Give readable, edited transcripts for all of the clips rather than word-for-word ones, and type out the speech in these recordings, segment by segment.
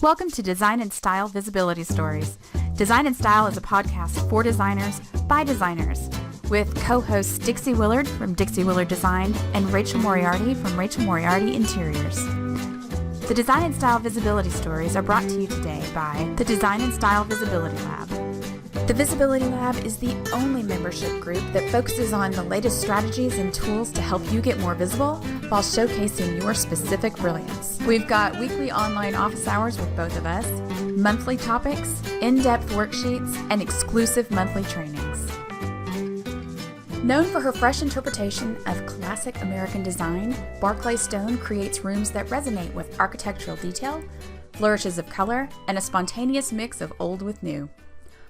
Welcome to Design and Style Visibility Stories. Design and Style is a podcast for designers by designers, with co-hosts Dixie Willard from Dixie Willard Design and Rachel Moriarty from Rachel Moriarty Interiors. The Design and Style Visibility Stories are brought to you today by the Design and Style Visibility Lab. The Visibility Lab is the only membership group that focuses on the latest strategies and tools to help you get more visible while showcasing your specific brilliance. We've got weekly online office hours with both of us, monthly topics, in-depth worksheets, and exclusive monthly trainings. Known for her fresh interpretation of classic American design, Barclay Stone creates rooms that resonate with architectural detail, flourishes of color, and a spontaneous mix of old with new.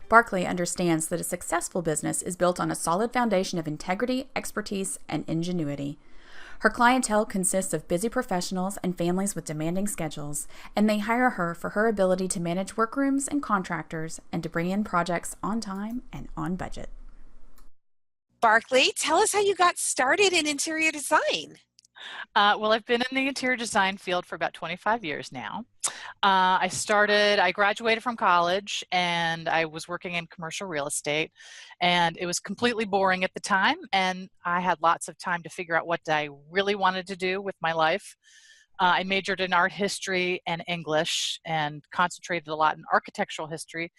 Barclay understands that a successful business is built on a solid foundation of integrity, expertise, and ingenuity. Her clientele consists of busy professionals and families with demanding schedules, and they hire her for her ability to manage workrooms and contractors and to bring in projects on time and on budget. Barclay, tell us how you got started in interior design. Well, I've been in the interior design field for about 25 years now. I graduated from college and I was working in commercial real estate, and it was completely boring at the time, and I had lots of time to figure out what I really wanted to do with my life. I majored in art history and English and concentrated a lot in architectural history,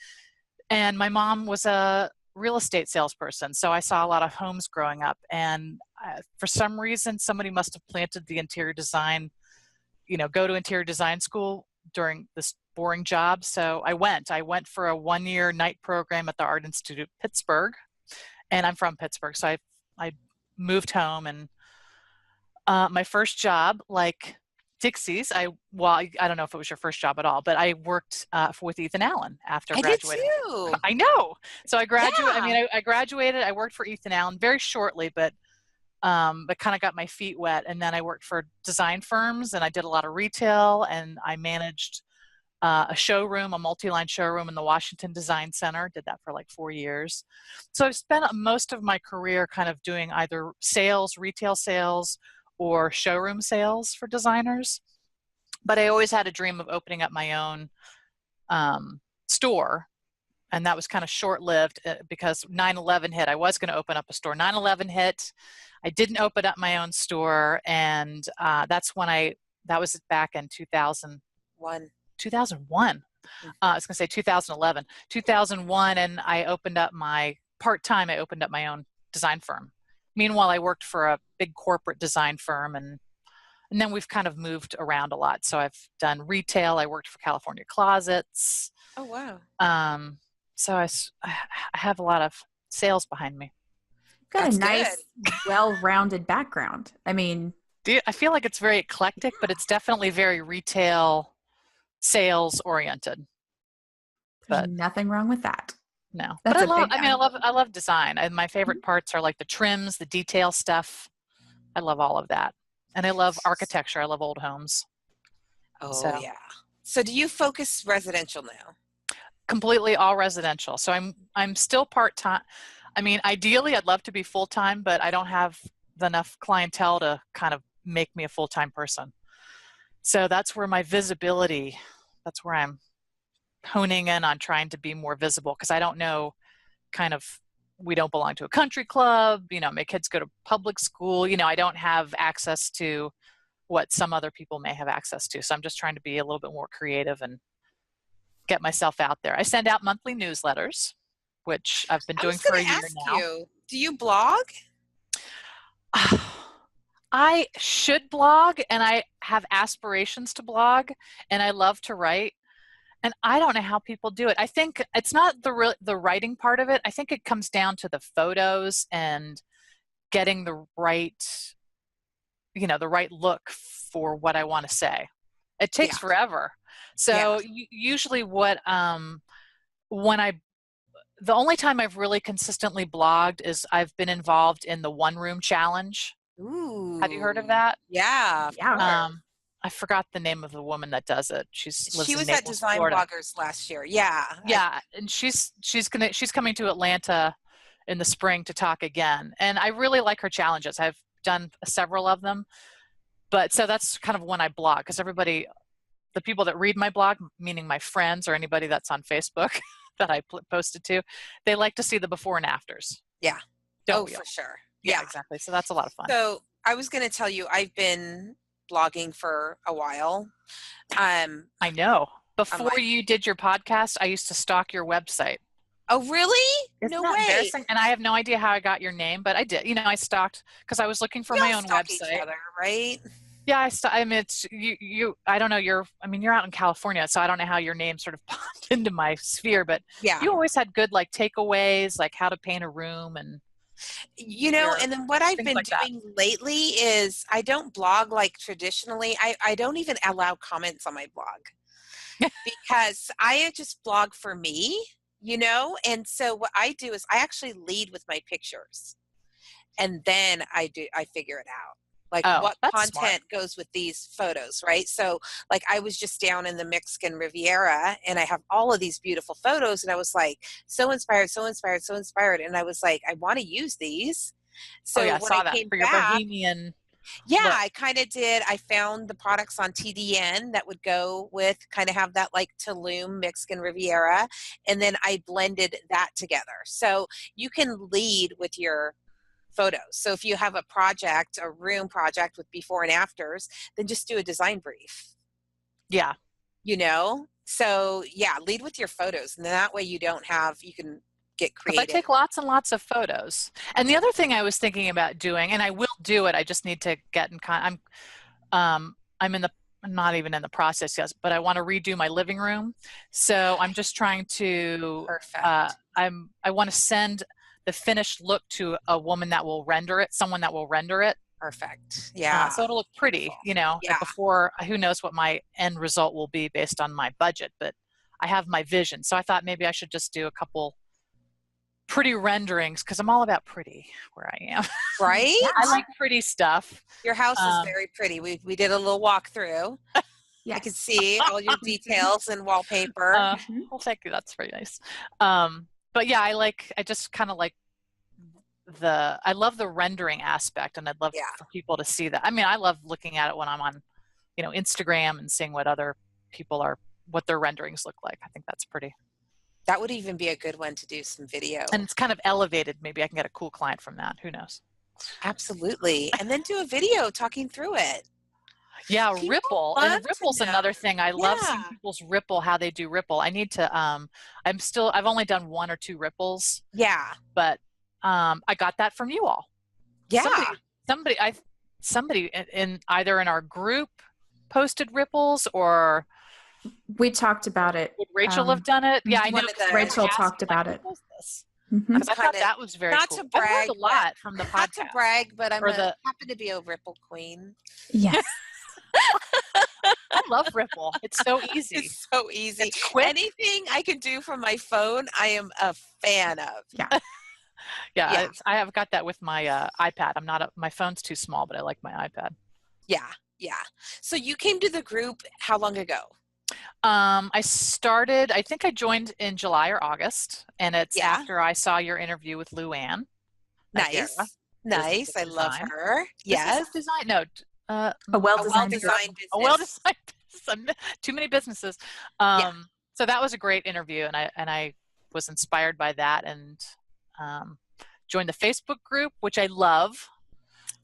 and my mom was a real estate salesperson, so I saw a lot of homes growing up, and for some reason somebody must have planted the interior design, go to interior design school during this boring job. So I went for a 1-year night program at the Art Institute Pittsburgh, and I'm from Pittsburgh, so I moved home, and my first job, like Dixie's, I don't know if it was your first job at all, but I worked with Ethan Allen after graduating. I did too. I know. So I graduated. Yeah. I graduated. I worked for Ethan Allen very shortly, but kind of got my feet wet. And then I worked for design firms, and I did a lot of retail, and I managed a showroom, a multi-line showroom in the Washington Design Center. Did that for like 4 years. So I've spent most of my career kind of doing either sales, retail sales, or showroom sales for designers. But I always had a dream of opening up my own store. And that was kind of short-lived because 9/11 hit. I was going to open up a store. 9/11 hit. I didn't open up my own store. And that was back in 2001. 2001. I was going to say 2011. 2001, and I opened up my own design firm. Meanwhile, I worked for a big corporate design firm, and then we've kind of moved around a lot. So I've done retail. I worked for California Closets. Oh, wow. So I have a lot of sales behind me. Got That's a nice, well-rounded background. I mean, I feel like it's very eclectic, but it's definitely very retail sales oriented. there's nothing wrong with that. No, That's but I love design. And my favorite parts are like the trims, the detail stuff. I love all of that. And I love architecture. I love old homes. Oh, yeah. So do you focus residential now? Completely all residential. So I'm still part-time. I mean, ideally I'd love to be full-time, but I don't have enough clientele to kind of make me a full-time person. So that's where my visibility, that's where I'm honing in on trying to be more visible, because I don't know, we don't belong to a country club, my kids go to public school, I don't have access to what some other people may have access to. So I'm just trying to be a little bit more creative and get myself out there. I send out monthly newsletters, which I've been doing for a year now. Do you blog? I should blog, and I have aspirations to blog, and I love to write. And I don't know how people do it. I think it's not the writing part of it. I think it comes down to the photos and getting the right look for what I want to say. It takes forever. So usually the only time I've really consistently blogged is I've been involved in the One Room Challenge. Ooh. Have you heard of that? Yeah. I forgot the name of the woman that does it. She was at Design Florida. Bloggers last year. Yeah. Yeah, and she's coming to Atlanta in the spring to talk again. And I really like her challenges. I've done several of them. But so that's kind of when I blog, because everybody the people that read my blog, meaning my friends or anybody that's on Facebook that I posted to, they like to see the before and afters. Yeah. Don't Oh, we for all? sure. Yeah, Yeah. exactly. So that's a lot of fun. So I was going to tell you, I've been blogging for a while. I know. I'm Before like, you did your podcast, I used to stalk your website. oh, really? Isn't No that way. embarrassing? And I have no idea how I got your name, but I did. I stalked because I was looking for We my all own stalk each website. other, right? Yeah, I mean, it's you. I don't know. You're out in California, so I don't know how your name sort of popped into my sphere. But Yeah. you always had good like takeaways, like how to paint a room and And then what I've been like doing lately is I don't blog like traditionally. I don't even allow comments on my blog because I just blog for me, and so what I do is I actually lead with my pictures, and then I figure it out. Like what that's content smart. goes with these photos, right? So like I was just down in the Mexican Riviera and I have all of these beautiful photos and I was like so inspired, so inspired, so inspired. And I was like, I want to use these. So I when saw I that came for your back, bohemian. yeah, look. I kind of did. I found the products on TDN that would go with kind of have that like Tulum Mexican Riviera. And then I blended that together. So you can lead with your photos. So if you have a project, a room project with before and afters, then just do a design brief. Yeah. So yeah, lead with your photos. And then that way you can get creative. I take lots and lots of photos. And the other thing I was thinking about doing, and I will do it, I just need to get in I'm not even in the process yet, but I want to redo my living room. So I'm just trying to, Perfect. I want to send the finished look to a woman that will render it, someone that will render it. Perfect. Yeah. So it'll look pretty, Yeah. before, who knows what my end result will be based on my budget, but I have my vision. So I thought maybe I should just do a couple pretty renderings because I'm all about pretty where I am. Right? I like pretty stuff. Your house is very pretty. We did a little walkthrough. Yes. I could see all your details and wallpaper. Well, thank you. That's very nice. But yeah, I just kind of like I love the rendering aspect, and I'd love for people to see that. I mean, I love looking at it when I'm on, Instagram and seeing what other people what their renderings look like. I think that's pretty. That would even be a good one to do some video. And it's kind of elevated. Maybe I can get a cool client from that. Who knows? Absolutely. And then do a video talking through it. Yeah, Ripple. And Ripple's another thing. I love seeing people's Ripple, how they do Ripple. I need to, I've only done 1 or 2 Ripples. Yeah. But I got that from you all. Yeah. Somebody in either in our group posted Ripples or we talked about it. Would Rachel have done it? Yeah, I know. Rachel talked about it. Because I thought that was very not cool. To brag, I learned a lot from the podcast. Not to brag, but happen to be a Ripple queen. Yes. I love Ripple. It's so easy. It's so easy. It's quick. Anything I can do from my phone, I am a fan of. Yeah. Yeah. I have got that with my iPad. My phone's too small, but I like my iPad. Yeah. Yeah. So you came to the group how long ago? I think I joined in July or August, and it's after I saw your interview with Luann. Nice. Nice. I love her. Yes. Design. No. A well-designed business. A well-designed business. Too many businesses. So that was a great interview, and I was inspired by that, and joined the Facebook group, which I love.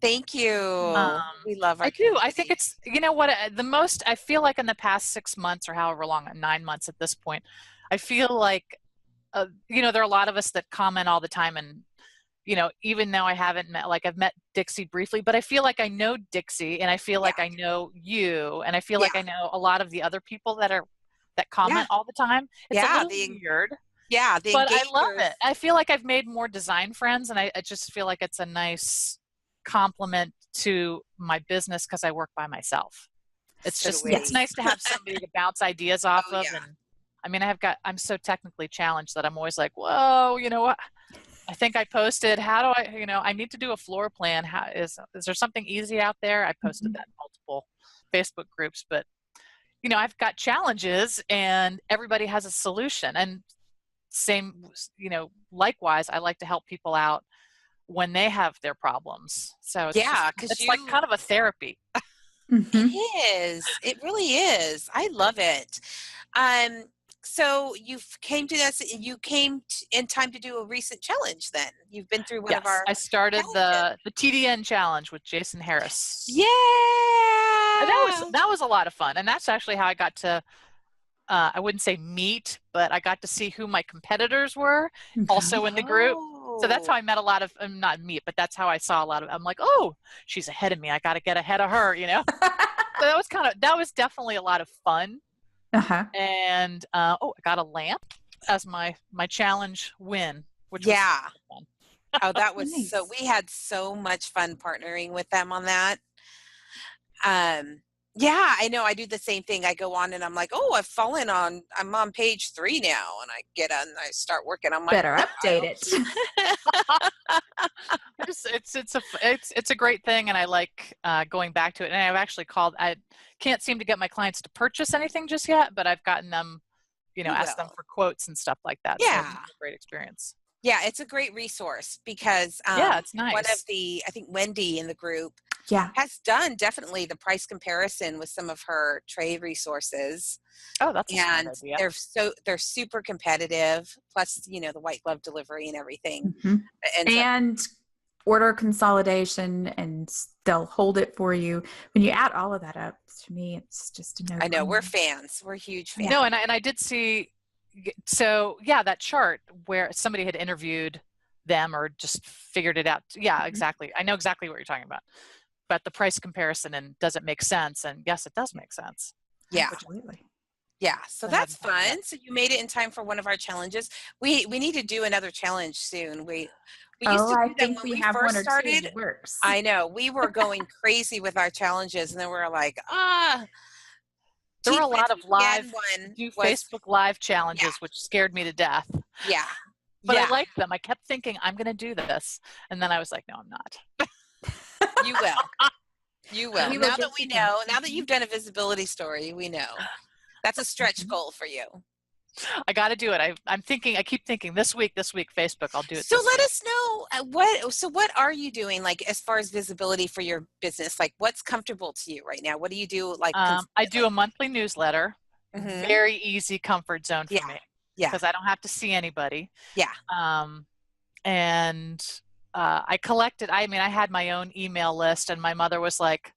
Thank you. We love our I do. I think it's, what, the most, I feel like in the past 6 months or however long, 9 months at this point, I feel like, there are a lot of us that comment all the time, and, even though I haven't met, like I've met Dixie briefly, but I feel like I know Dixie, and I feel like I know you, and I feel like I know a lot of the other people that comment all the time. It's a little weird. Yeah. But I love it. I feel like I've made more design friends, and I just feel like it's a nice compliment to my business because I work by myself. It's it's nice to have somebody to bounce ideas off of. And I mean, I'm so technically challenged that I'm always like, whoa, what? I think I posted, how do I need to do a floor plan. Is there something easy out there? I posted that in multiple Facebook groups, but I've got challenges and everybody has a solution. And same, likewise, I like to help people out when they have their problems. So it's like kind of a therapy. Mhm. It is. It really is. I love it. Um, so you came in time to do a recent challenge then. You've been through one of Yes, our I started challenges. the TDN challenge with Jason Harris. Yeah. And that was a lot of fun. And that's actually how I got to I wouldn't say meet, but I got to see who my competitors were Okay. also in the group. So that's how Oh. I met a lot of, not meet, but that's how I saw a lot of, I'm like, oh, she's ahead of me. I got to get ahead of her, you know? So that was definitely a lot of fun. Uh-huh. And, oh, I got a lamp as my challenge win, which was Yeah. fun. Oh, that was Nice. we had so much fun partnering with them on that. Um, yeah, I know. I do the same thing. I go on and I'm like, oh, I'm on page 3 now. And I get on and I start working on my Better update file. it. It's a great thing, and I like going back to it. And I've actually called. I can't seem to get my clients to purchase anything just yet, but I've gotten them, You asked them will. for quotes and stuff like that. So it's Yeah. been a great experience. Yeah, it's a great resource because Yeah, it's one of nice. I think Wendy in the group Yeah. has done definitely the price comparison with some of her trade resources. Oh, that's a smart And idea. they're super competitive, plus, the white glove delivery and everything. Mhm. It ends up And order consolidation, and they'll hold it for you. When you add all of that up, to me, it's just a no-brainer. I know we're fans. We're huge fans. No, and I did see. So yeah, that chart where somebody had interviewed them or just figured it out. Yeah, exactly. I know exactly what you're talking about. But the price comparison, and does it make sense? And yes, it does make sense. Yeah. Absolutely. Yeah, so I that's hadn't thought of that. fun. So you made it in time for one of our challenges. We need to do another challenge soon. We used Oh, to I do them think when we we have one first or two in started. the works. I know we were going crazy with our challenges, and then we were like, There were a lot of TDN live, one do was Facebook live yeah, challenges, which scared me to death. yeah, But I yeah. liked them. I kept thinking, I'm going to do this. And then I was like, no, I'm not. You will, you will. We will Now that get we you done. know, now that you've done a visibility story, we know that's a stretch Mhm. goal for you. I got to do it. I keep thinking this week, Facebook, I'll do it So this let week. us know what are you doing like as far as visibility for your business? Like what's comfortable to you right now? What do you do like I do a consistently? monthly newsletter. Mm-hmm. Very easy comfort zone for Yeah. me Yeah. because I don't have to see anybody. Yeah. Um, and I collected, I mean, I had my own email list, and my mother was like,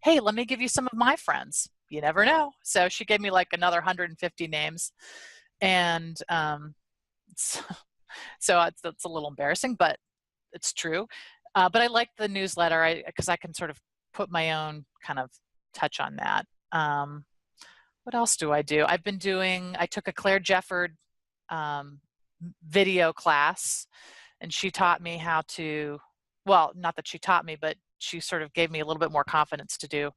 hey, let me give you some of my friends. You never know. So she gave me like another 150 names. And so, it's a little embarrassing, but it's true. But I like the newsletter because I can sort of put my own kind of touch on that. What else do? I took a Claire Jefford um, video class, and she taught me how to, well, not that she taught me, but she sort of gave me a little bit more confidence to do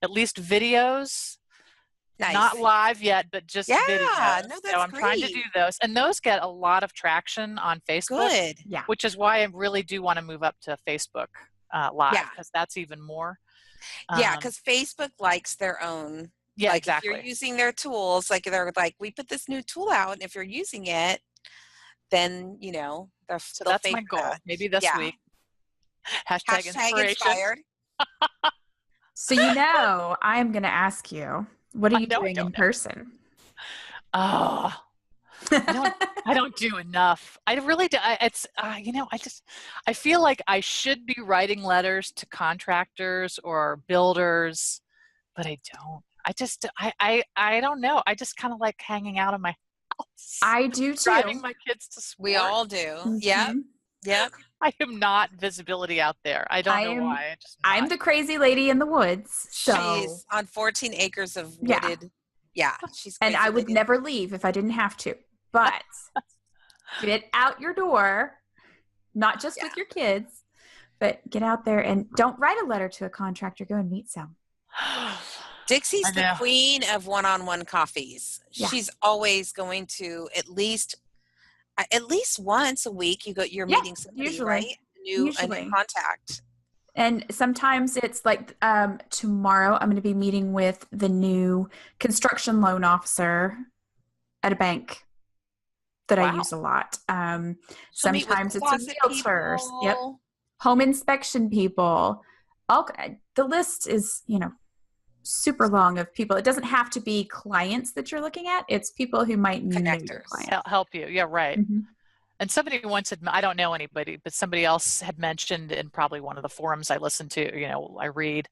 at least videos, not Nice. live yet, but just Yeah. videos. No, So that's I'm trying to do great. those, and those get a lot of traction on Facebook, Good. Yeah. which is why I really do want to move up to Facebook Live, Yeah. because that's even more. Yeah. Um, Because Facebook likes their own. yeah, Like if you're exactly. using their tools, like they're like, we put this new tool out, and if you're using it, then So they'll that's my favor that. goal. Maybe this Yeah. week. Hashtag Hashtag inspiration. inspired. So I'm going to ask you, what are I you know I doing in don't know. person? Oh, I don't do enough. I really do. I feel like I should be writing letters to contractors or builders, but I don't. I don't know. I just kind of like hanging out in my house, I do driving too. my kids to We sport. all do. Yep. Mhm. Yep. I am not visibility out there. I don't know why. I just I'm not. the crazy lady in the woods. So She's on 14 acres of yeah, wooded. Yeah, she's and crazy I would lady. never leave if I didn't have to. But get out your door, not just with your kids, but get out there and don't write a letter to a contractor. Go and meet some. Dixie's I the know. queen of one-on-one coffees. Yeah. She's always going to at least once a week you're Yeah, meeting somebody, usually. right? A new contact. And sometimes it's like tomorrow I'm going to be meeting with the new construction loan officer at a bank that I Wow. use a lot. She'll meet with Sometimes it's a closet realtor. Yep. people. Home inspection people. The list is, super long of people. It doesn't have to be clients that you're looking at. It's people who might know your Connectors. client. Help you. Yeah, right. Mm-hmm. And somebody once said, I don't know anybody, but somebody else had mentioned in probably one of the forums I listen to, I read,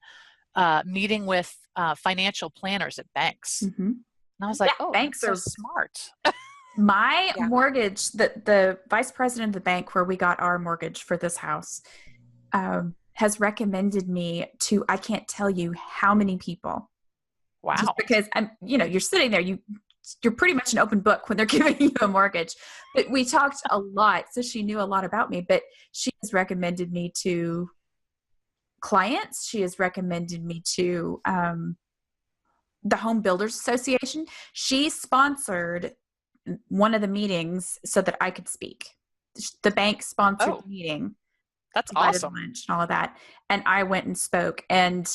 meeting with financial planners at banks. Mm-hmm. And I was like, banks that's are so smart. My mortgage, the vice president of the bank where we got our mortgage for this house, has recommended me to, I can't tell you how many people. Wow. Just because you're sitting there, you're pretty much an open book when they're giving you a mortgage. But we talked a lot, so she knew a lot about me. But she has recommended me to clients. She has recommended me to the Home Builders Association. She sponsored one of the meetings so that I could speak. The bank sponsored the meeting. That's awesome. Lunch and all of that. And I went and spoke. And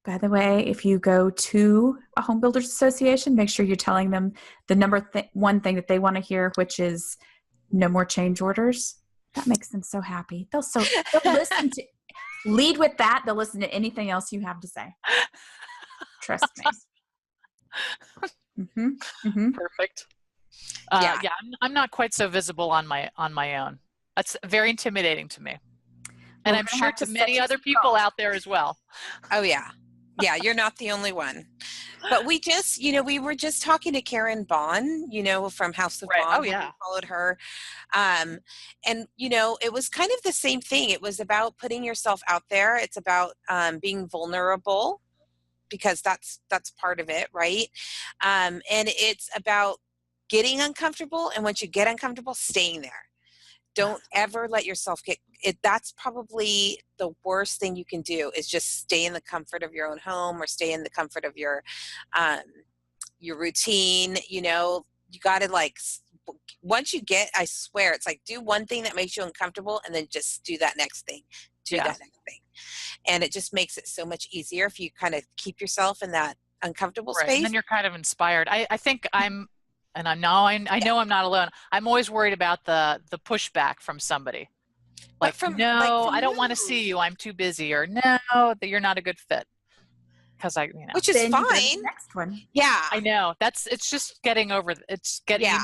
by the way, if you go to a Home Builders Association, make sure you're telling them the one thing that they want to hear, which is no more change orders. That makes them so happy. They'll listen to, lead with that. They'll listen to anything else you have to say. Trust me. Mm-hmm. Mm-hmm. Perfect. I'm not quite so visible on my own. That's very intimidating to me. And I'm sure to many other people out there as well. Oh, yeah. Yeah, you're not the only one. But we just, we were just talking to Karen Bond, from House of Bond. Oh, yeah. We followed her. And, it was kind of the same thing. It was about putting yourself out there. It's about being vulnerable, because that's part of it, right? And it's about getting uncomfortable. And once you get uncomfortable, staying there. Don't ever let yourself get it. That's probably the worst thing you can do, is just stay in the comfort of your own home, or stay in the comfort of your routine. You got to once you get, I swear, it's like, do one thing that makes you uncomfortable, and then just do that next thing. That next thing. And it just makes it so much easier if you kind of keep yourself in that uncomfortable space. And then you're kind of inspired. I think and I know I'm not alone. I'm always worried about the pushback from somebody. I don't want to see you. I'm too busy, or no, that you're not a good fit. Because which is fine. Next one. Yeah, I know. It's just getting over. It's getting. Yeah.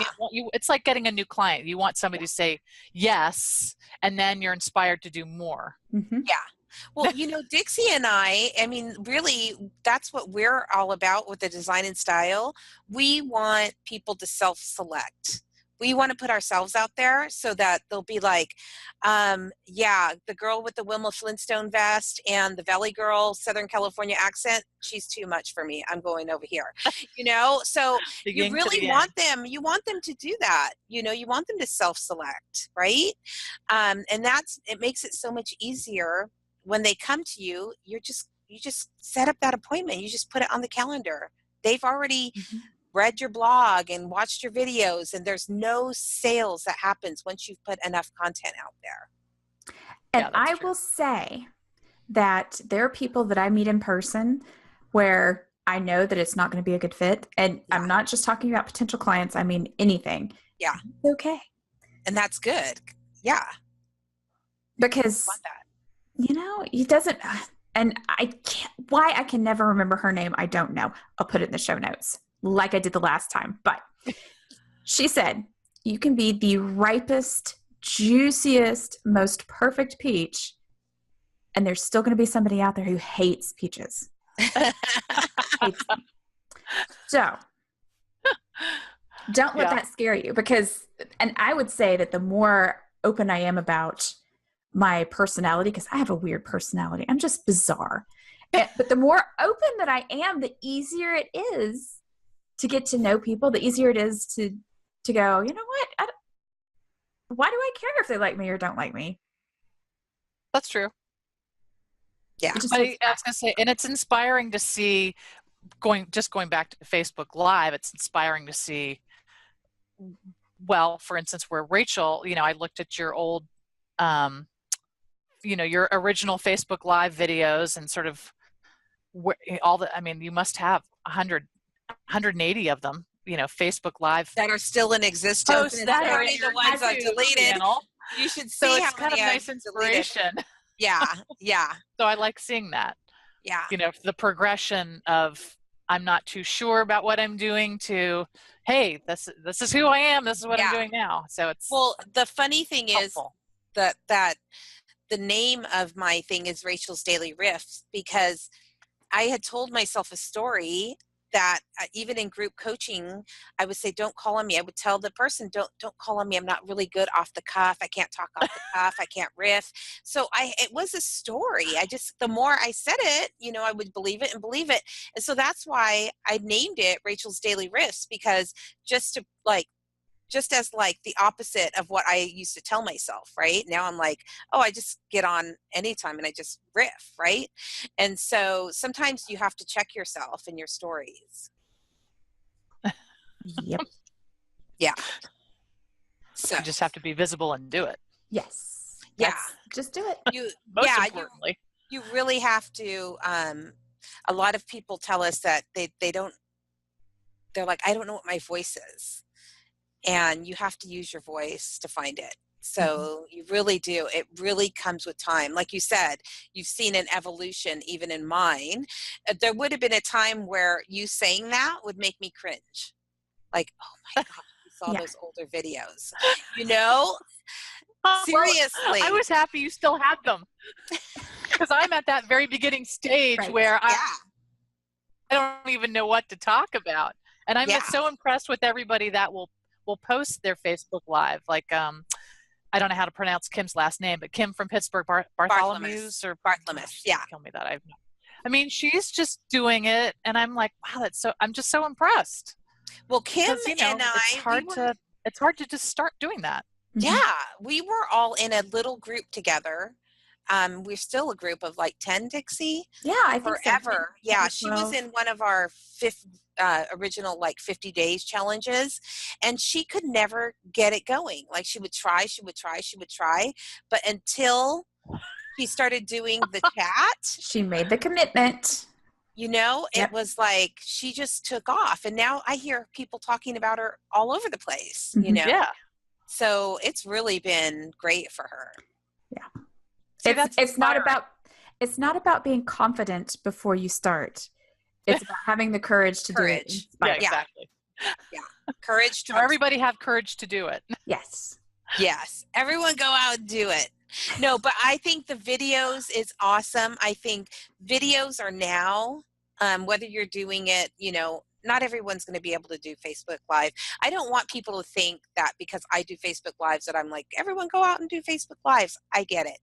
It's like getting a new client. You want somebody to say yes, and then you're inspired to do more. Mm-hmm. Yeah. Well, Dixie and I mean, really, that's what we're all about with the Design and Style. We want people to self-select. We want to put ourselves out there so that they'll be like, the girl with the Wilma Flintstone vest and the Valley Girl Southern California accent, she's too much for me. I'm going over here. So you really want them. You want them to do that. You want them to self-select, right? And it makes it so much easier. When they come to you, you just set up that appointment. You just put it on the calendar. They've already read your blog and watched your videos, and there's no sales that happens once you've put enough content out there. And I will say that there are people that I meet in person where I know that it's not going to be a good fit. And I'm not just talking about potential clients. I mean, anything. Yeah. It's okay. And that's good. Yeah. Because he doesn't, and why I can never remember her name, I don't know. I'll put it in the show notes like I did the last time. But she said, you can be the ripest, juiciest, most perfect peach, and there's still going to be somebody out there who hates peaches. Hates them. So don't let that scare you, because, and I would say that the more open I am about my personality, because I have a weird personality. I'm just bizarre. But the more open that I am, the easier it is to get to know people, the easier it is to go, you know what? Why do I care if they like me or don't like me? That's true. Yeah. I was going to say, and it's inspiring to see, going back to Facebook Live, it's inspiring to see, well, for instance, where Rachel, I looked at your old, your original Facebook Live videos and sort of you must have 180 of them, Facebook Live. That are still in existence. That are the ones I've deleted. You should see so it's how kind of nice inspiration. Yeah, yeah. So I like seeing that. Yeah. You know, the progression of I'm not too sure about what I'm doing to, hey, this is who I am. This is what I'm Yeah. doing now. So it's Well, the funny thing is helpful. that the name of my thing is Rachel's Daily Riffs, because I had told myself a story that even in group coaching, I would say, don't call on me. I would tell the person, don't call on me. I'm not really good off the cuff. I can't talk off the cuff. I can't riff. So it was a story. The more I said it, I would believe it and believe it. And so that's why I named it Rachel's Daily Riffs, because just as like the opposite of what I used to tell myself, right? Now I'm like, oh, I just get on anytime and I just riff, right? And so sometimes you have to check yourself in your stories. Yep. Yeah. So You just have to be visible and do it. Yes. Yeah. Just do it. Most importantly. You really have to. A lot of people tell us that they don't. They're like, I don't know what my voice is, and you have to use your voice to find it. So you really do. It really comes with time. Like you said, you've seen an evolution even in mine. There would have been a time where you saying that would make me cringe. Like, oh my God, you saw those older videos. Seriously. Well, I was happy you still had them. Because I'm at that very beginning stage where I don't even know what to talk about. And I'm so impressed with everybody that will post their Facebook Live. Like, I don't know how to pronounce Kim's last name, but Kim from Pittsburgh, Bartholomew's or Bartlemus. Yeah. Tell me that. I mean, she's just doing it. And I'm like, wow, I'm just so impressed. Well, Kim and it's hard to just start doing that. Yeah. We were all in a little group together. We're still a group of like 10, Dixie. Yeah, I think forever. So. Yeah, she was in one of our original like 50 days challenges, and she could never get it going. Like she would try, but until she started doing the chat, she made the commitment. It was like she just took off, and now I hear people talking about her all over the place. Yeah. So it's really been great for her. Yeah. It's not about being confident before you start. It's about having the courage to do it. Yeah, exactly. Yeah. Courage. So everybody have courage to do it. Yes. Yes. Everyone go out and do it. No, but I think the videos is awesome. I think videos are now, whether you're doing it, not everyone's going to be able to do Facebook Live. I don't want people to think that because I do Facebook Lives that I'm like, everyone go out and do Facebook Lives. I get it.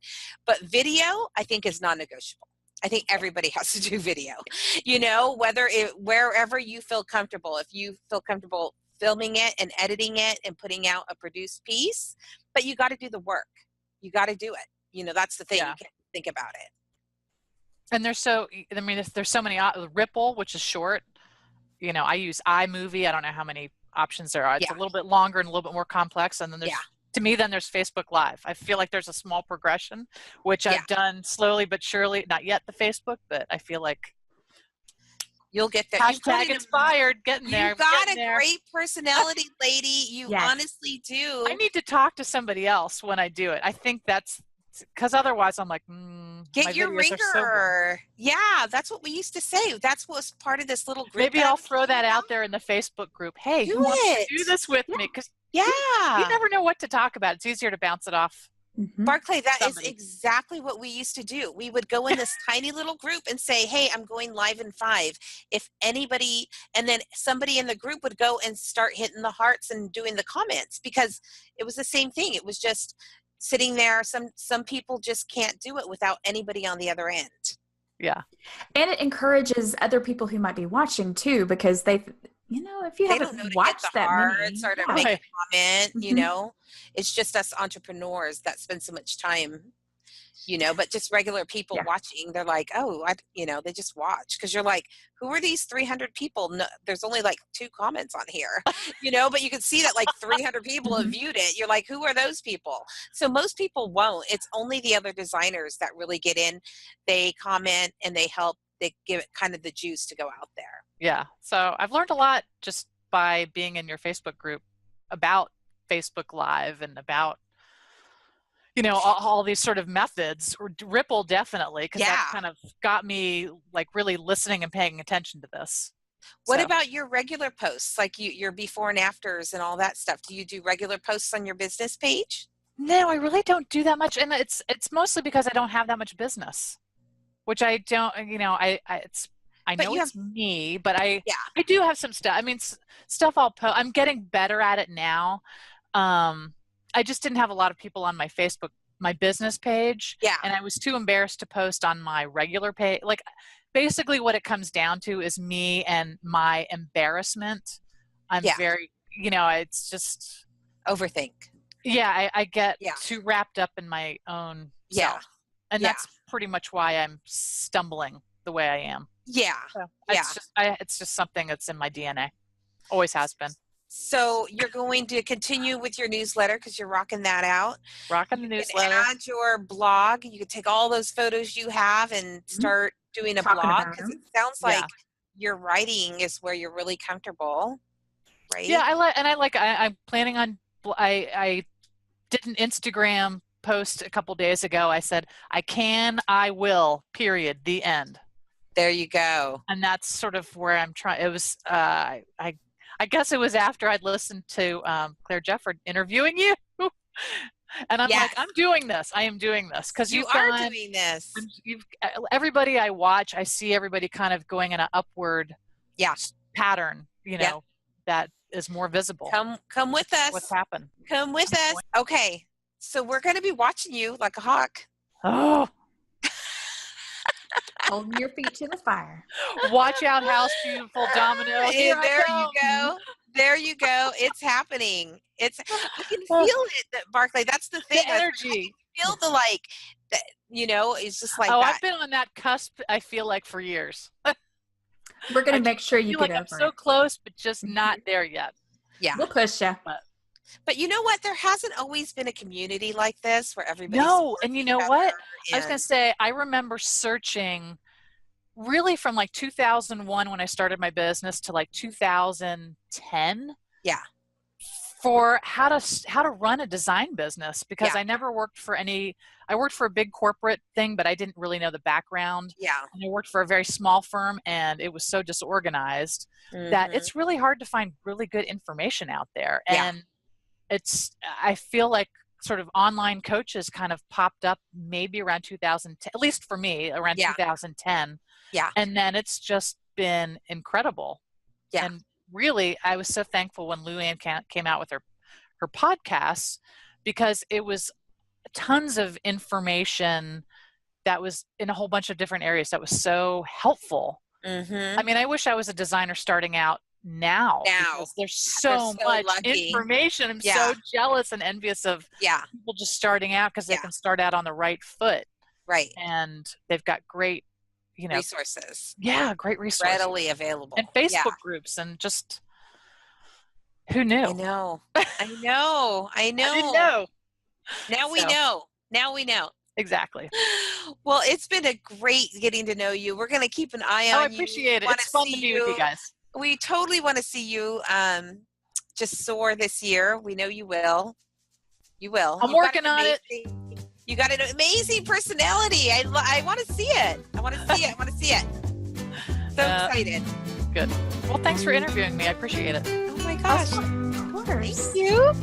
But video, I think, is non-negotiable. I think everybody has to do video, wherever you feel comfortable. If you feel comfortable filming it and editing it and putting out a produced piece, but you got to do the work. You got to do it. That's the thing. You can't think about it. And there's so many, Ripple, which is short. I use iMovie. I don't know how many options there are. It's a little bit longer and a little bit more complex. And then there's Facebook Live. I feel like there's a small progression, which I've done slowly but surely. Not yet the Facebook, but I feel like you'll get there. Hashtag inspired, getting there. You've got a great personality, lady. You honestly do. I need to talk to somebody else when I do it. I think that's because otherwise I'm like, get your ringer. Yeah, that's what we used to say. That's what was part of this little group. Maybe I'll throw that out there in the Facebook group. Hey, who wants to do this with me? Because you never know what to talk about. It's easier to bounce it off. Barclay, that is exactly what we used to do. We would go in this tiny little group and say, hey, I'm going live in 5. If anybody, and then somebody in the group would go and start hitting the hearts and doing the comments, because it was the same thing. It was just sitting there. Some people just can't do it without anybody on the other end. Yeah. And it encourages other people who might be watching too, because if you haven't watched that many, or to make a comment, it's just us entrepreneurs that spend so much time, but just regular people watching, they're like, oh, they just watch. Cause you're like, who are these 300 people? No, there's only like 2 comments on here, but you can see that like 300 people have viewed it. You're like, who are those people? So most people won't. It's only the other designers that really get in. They comment and they help. They give it kind of the juice to go out there. Yeah. So I've learned a lot just by being in your Facebook group about Facebook Live and about, all these sort of methods, or Ripple definitely, because that kind of got me like really listening and paying attention to this. What about your regular posts, like your before and afters and all that stuff? Do you do regular posts on your business page? No, I really don't do that much, and it's mostly because I don't have that much business, which I don't. I know it's me, but I do have some stuff. I mean, stuff I'll post. I'm getting better at it now. I just didn't have a lot of people on my Facebook, my business page. Yeah. And I was too embarrassed to post on my regular page. Like, basically what it comes down to is me and my embarrassment. I'm very, it's just. Overthink. Yeah, I get too wrapped up in my own self. And that's pretty much why I'm stumbling the way I am. Yeah. So it's just something that's in my DNA. Always has been. So you're going to continue with your newsletter because you're rocking that out. Rocking the newsletter. You can add your blog. You can take all those photos you have and start doing a blog, because it sounds like your writing is where you're really comfortable, right? Yeah, I'm planning on. I did an Instagram post a couple days ago. I said, I will, period, the end. There you go. And that's sort of where I'm trying. It was, I guess it was after I'd listened to Claire Jefford interviewing you. And I'm like, I'm doing this. I am doing this. Because you are doing this. Everybody I watch, I see everybody kind of going in an upward pattern, that is more visible. Come with us. What's happened? Come with us. Okay. So we're going to be watching you like a hawk. Oh. Holding your feet to the fire. Watch out, house beautiful domino. There you go. There you go. It's happening. I can feel it, Barclay. That's the thing. The energy. I feel it's just like that. that. I've been on that cusp, I feel like, for years. We're going to make sure you get over it. I'm so close, but just not there yet. Yeah. We'll push you. But you know what? There hasn't always been a community like this where everybody. No, and you know what? I was going to say, I remember searching really from like 2001 when I started my business to like 2010. Yeah. For how to run a design business, because I never worked for I worked for a big corporate thing, but I didn't really know the background. Yeah. And I worked for a very small firm, and it was so disorganized that it's really hard to find really good information out there. And I feel like sort of online coaches kind of popped up maybe around 2010, at least for me, around 2010. Yeah. And then it's just been incredible. Yeah. And really, I was so thankful when Luann came out with her podcast, because it was tons of information that was in a whole bunch of different areas that was so helpful. I mean, I wish I was a designer starting out now, because there's so much information. I'm so jealous and envious of people just starting out, because they can start out on the right foot. Right. And they've got great, resources. Yeah, great resources. Readily available. And Facebook groups, and just, who knew? I know. I didn't know. Now we know. Now we know. Exactly. Well, it's been a great getting to know you. We're going to keep an eye on you. I appreciate it. It's fun to be with you guys. We totally want to see you just soar this year. We know you will. You will. I'm working on it. You got an amazing personality. I want to see it. I want to see it. So excited. Good. Well, thanks for interviewing me. I appreciate it. Oh my gosh. Of course. Thank you.